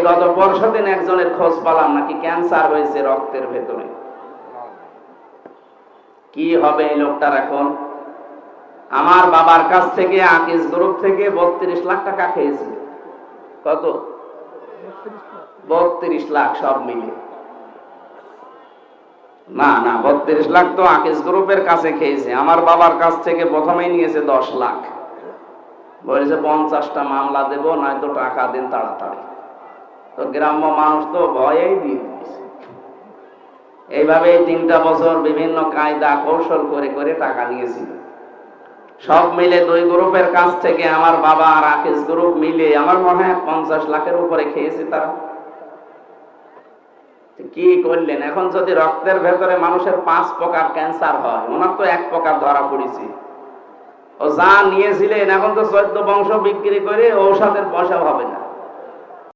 গত পরশুদিন একজনের খোঁজ পেলাম নাকি ক্যান্সার হয়েছে রক্তের ভেতরে। কি হবে এই লোকটার এখন? আমার বাবার কাছ থেকে আকিজ গ্রুপ থেকে 32 লাখ টাকা খেয়েছিল। কত? 32 লাখ সব মিলে। না না, 32 লাখ তো আকিজ গ্রুপের কাছে খেয়েছে। আমার বাবার কাছ থেকে প্রথমেই নিয়েছে 10 লাখ। বলেছে 50টা মামলা দেব, নয়তো টাকা দিন তাড়াতাড়ি। তো গ্রাম্য মানুষ তো ভয়েই দিয়ে দিয়েছে। এইভাবে 3টা বছর বিভিন্ন কায়দা কৌশল করে করে টাকা নিয়েছিল। সব মিলে 2 গ্রুপের কাছ থেকে আমার বাবা আর আকিজ গ্রুপ মিলে আমার মনে হয় 50 লাখের উপরে খেয়েছে তারা। কি করলেন? এখন যদি রক্তের ভেতরে মানুষের 5 প্রকার ক্যান্সার হয়, ওনার তো 1 প্রকার ধরা পড়েছে। ও যা নিয়েছিলেন এখন তো 14 বংশ বিক্রি করে ঔষধের পয়সা হবে না।